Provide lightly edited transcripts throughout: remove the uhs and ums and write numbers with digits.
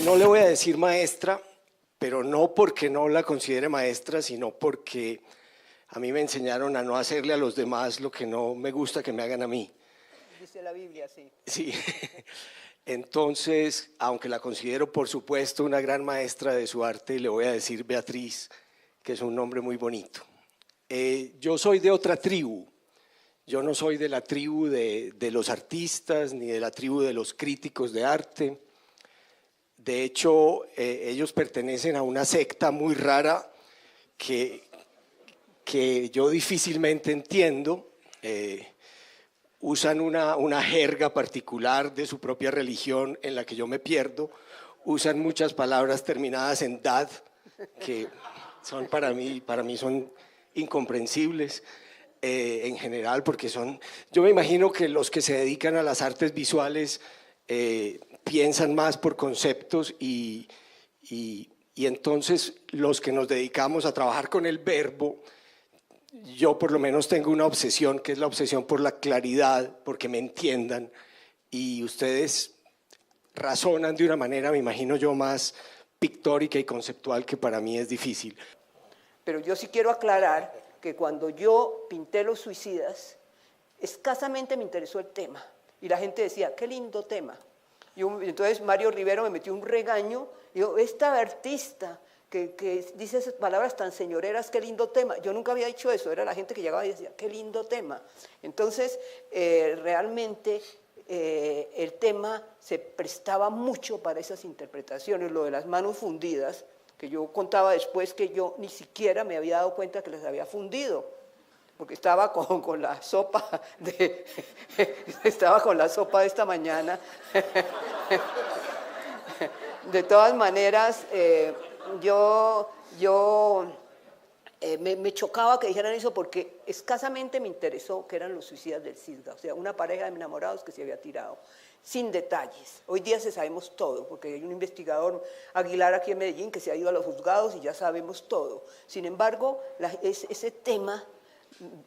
No le voy a decir maestra, pero no porque no la considere maestra, sino porque a mí me enseñaron a no hacerle a los demás lo que no me gusta que me hagan a mí. Dice la Biblia, sí. Sí, entonces, aunque la considero por supuesto una gran maestra de su arte, le voy a decir Beatriz, que es un nombre muy bonito. Yo soy de otra tribu, yo no soy de la tribu de los artistas ni de la tribu de los críticos de arte. De hecho, ellos pertenecen a una secta muy rara que yo difícilmente entiendo. Usan una jerga particular de su propia religión en la que yo me pierdo. Usan muchas palabras terminadas en dad que son para mí son incomprensibles en general, porque yo me imagino que los que se dedican a las artes visuales piensan más por conceptos y entonces los que nos dedicamos a trabajar con el verbo, yo por lo menos tengo una obsesión, que es la obsesión por la claridad, porque me entiendan, y ustedes razonan de una manera, me imagino yo, más pictórica y conceptual, que para mí es difícil. Pero yo sí quiero aclarar que cuando yo pinté Los Suicidas, escasamente me interesó el tema, y la gente decía, qué lindo tema. Y entonces Mario Rivero me metió un regaño, y dijo, esta artista que dice esas palabras tan señoreras, qué lindo tema. Yo nunca había dicho eso, era la gente que llegaba y decía, qué lindo tema. Entonces, realmente el tema se prestaba mucho para esas interpretaciones, lo de las manos fundidas, que yo contaba después que yo ni siquiera me había dado cuenta que les había fundido, porque estaba con la sopa estaba con la sopa de esta mañana. De todas maneras, me chocaba que dijeran eso porque escasamente me interesó que eran los suicidas del Cisga, o sea, una pareja de enamorados que se había tirado, sin detalles. Hoy día se sabemos todo, porque hay un investigador, Aguilar, aquí en Medellín, que se ha ido a los juzgados y ya sabemos todo. Sin embargo, ese tema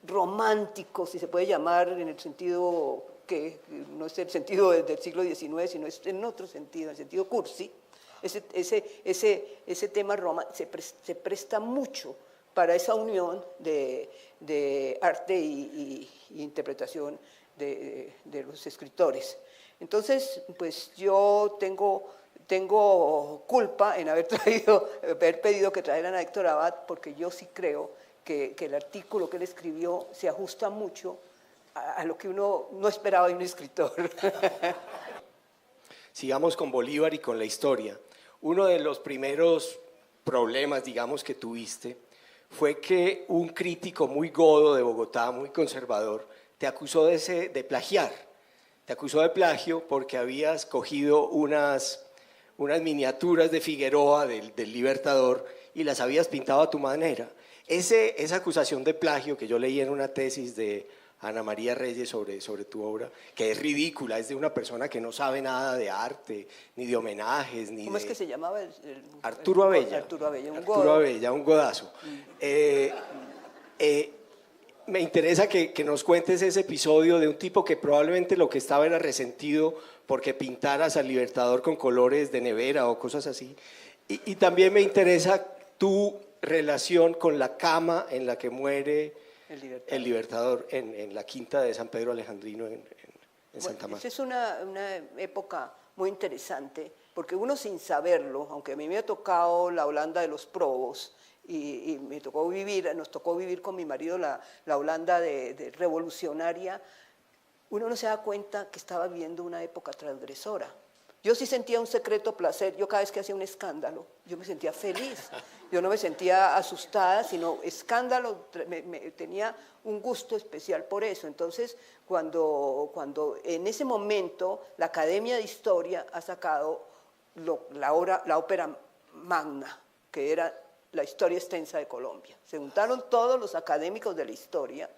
romántico, si se puede llamar en el sentido que no es el sentido del siglo XIX, sino es en otro sentido, en el sentido cursi, ese tema se presta mucho para esa unión de arte y interpretación de los escritores. Entonces, pues yo tengo culpa en haber pedido que trajeran a Héctor Abad, porque yo sí creo que el artículo que él escribió se ajusta mucho a lo que uno no esperaba de un escritor. Sigamos con Bolívar y con la historia. Uno de los primeros problemas, digamos, que tuviste fue que un crítico muy godo de Bogotá, muy conservador, te acusó de plagiar. Te acusó de plagio porque habías cogido unas miniaturas de Figueroa, del Libertador, y las habías pintado a tu manera. Esa acusación de plagio que yo leí en una tesis de Ana María Reyes sobre tu obra, que es ridícula, es de una persona que no sabe nada de arte, ni de homenajes, ni ¿Cómo es que se llamaba? Arturo Abella. Arturo Abella, Arturo Abella, un godazo. Me interesa que nos cuentes ese episodio de un tipo que probablemente lo que estaba era resentido porque pintaras al Libertador con colores de nevera o cosas así. Y también me interesa tu relación con la cama en la que muere el Libertador en la quinta de San Pedro Alejandrino en Santa Marta. Esa es una época muy interesante, porque uno sin saberlo, aunque a mí me ha tocado la Holanda de los Probos, y nos tocó vivir con mi marido la Holanda de revolucionaria, uno no se da cuenta que estaba viviendo una época transgresora. Yo sí sentía un secreto placer, yo cada vez que hacía un escándalo, yo me sentía feliz, yo no me sentía asustada, sino escándalo, tenía un gusto especial por eso. Entonces, cuando en ese momento la Academia de Historia ha sacado la ópera magna, que era la historia extensa de Colombia, se juntaron todos los académicos de la historia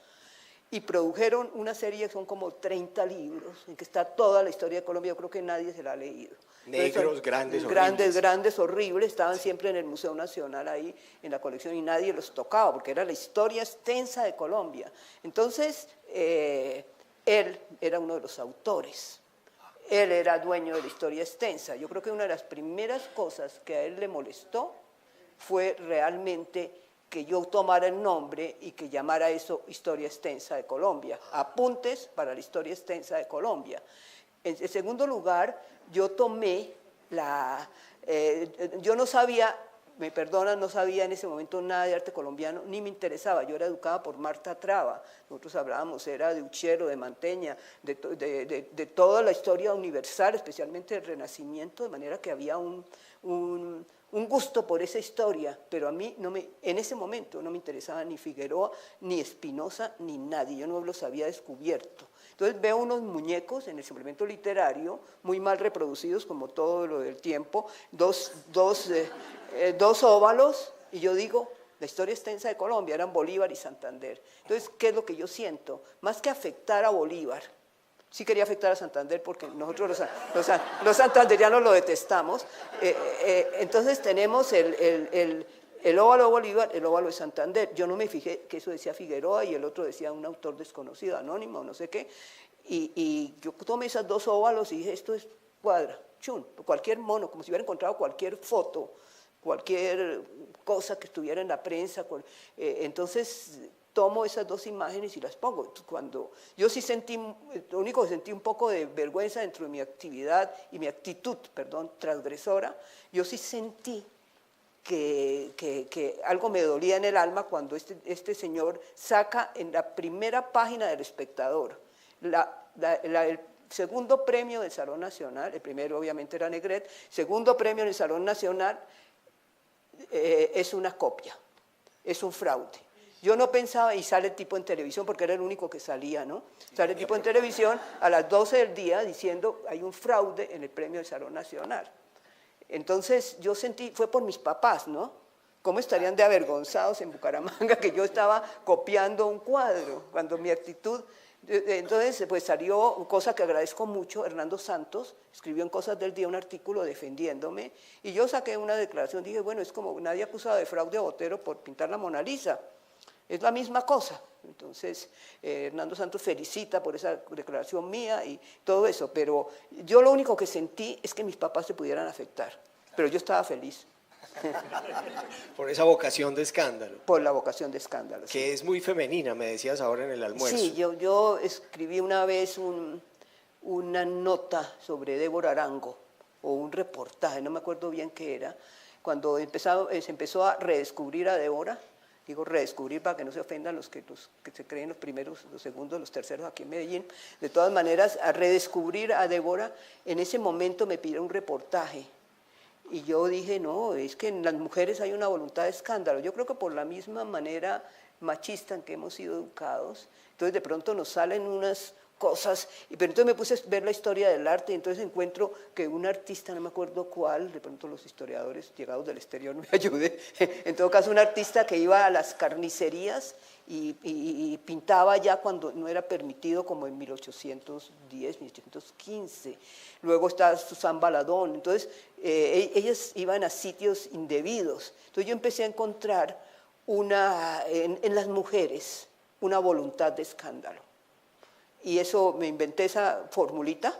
y produjeron una serie que son como 30 libros, en que está toda la historia de Colombia. Yo creo que nadie se la ha leído. Negros, grandes, grandes, horribles, estaban siempre en el Museo Nacional ahí, en la colección, y nadie los tocaba, porque era la historia extensa de Colombia. Entonces, él era uno de los autores. él era dueño de la historia extensa. Yo creo que una de las primeras cosas que a él le molestó fue realmente que yo tomara el nombre y que llamara eso Historia Extensa de Colombia, apuntes para la Historia Extensa de Colombia. En segundo lugar, yo tomé yo no sabía, me perdonan, no sabía en ese momento nada de arte colombiano, ni me interesaba. Yo era educada por Marta Traba, nosotros hablábamos, era de Uchero, de Manteña, de toda la historia universal, especialmente del Renacimiento, de manera que había un gusto por esa historia, pero a mí en ese momento no me interesaba ni Figueroa, ni Espinosa, ni nadie, yo no los había descubierto. Entonces veo unos muñecos en el suplemento literario, muy mal reproducidos como todo lo del tiempo, dos óvalos, y yo digo, la historia extensa de Colombia eran Bolívar y Santander. Entonces, ¿qué es lo que yo siento? Más que afectar a Bolívar, sí quería afectar a Santander porque nosotros los santanderianos lo detestamos. Entonces tenemos el óvalo de Bolívar, el óvalo de Santander. Yo no me fijé que eso decía Figueroa y el otro decía un autor desconocido, anónimo, no sé qué. Y yo tomé esas dos óvalos y dije, esto es cuadra, chun, cualquier mono, como si hubiera encontrado cualquier foto, cualquier cosa que estuviera en la prensa. Entonces tomo esas dos imágenes y las pongo. Cuando yo sí sentí, lo único que sentí un poco de vergüenza dentro de mi actividad y mi actitud, perdón, transgresora, yo sí sentí que algo me dolía en el alma cuando este señor saca en la primera página del Espectador el segundo premio del Salón Nacional, el primero obviamente era Negret, segundo premio en el Salón Nacional, es una copia, es un fraude. Yo no pensaba, y sale el tipo en televisión, porque era el único que salía, ¿no? Sale el tipo en televisión a las 12 del día diciendo hay un fraude en el premio del Salón Nacional. Entonces yo sentí, fue por mis papás, ¿no? ¿Cómo estarían de avergonzados en Bucaramanga que yo estaba copiando un cuadro? Cuando mi actitud... Entonces, pues salió, cosa que agradezco mucho, Hernando Santos escribió en Cosas del Día un artículo defendiéndome, y yo saqué una declaración, dije, bueno, es como nadie acusado de fraude a Botero por pintar la Mona Lisa, es la misma cosa. Entonces, Hernando Santos felicita por esa declaración mía y todo eso, pero yo lo único que sentí es que mis papás se pudieran afectar, pero yo estaba feliz. Por esa vocación de escándalo. Por la vocación de escándalo. Que sí. Es muy femenina, me decías ahora en el almuerzo. Sí, yo escribí una vez una nota sobre Débora Arango, o un reportaje, no me acuerdo bien qué era, cuando se empezó a redescubrir a Débora. Digo redescubrir para que no se ofendan los que se creen los primeros, los segundos, los terceros aquí en Medellín. De todas maneras, a redescubrir a Débora, en ese momento me pidieron un reportaje. Y yo dije, no, es que en las mujeres hay una voluntad de escándalo. Yo creo que por la misma manera machista en que hemos sido educados, entonces de pronto nos salen unas cosas, pero entonces me puse a ver la historia del arte y entonces encuentro que un artista, no me acuerdo cuál, de pronto los historiadores llegados del exterior me ayuden, en todo caso un artista que iba a las carnicerías y pintaba ya cuando no era permitido, como en 1810, 1815. Luego está Susan Baladón. Entonces ellas iban a sitios indebidos. Entonces yo empecé a encontrar en las mujeres una voluntad de escándalo. Y eso, me inventé esa formulita.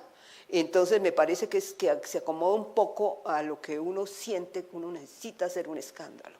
Entonces me parece que se acomoda un poco a lo que uno siente que uno necesita hacer un escándalo.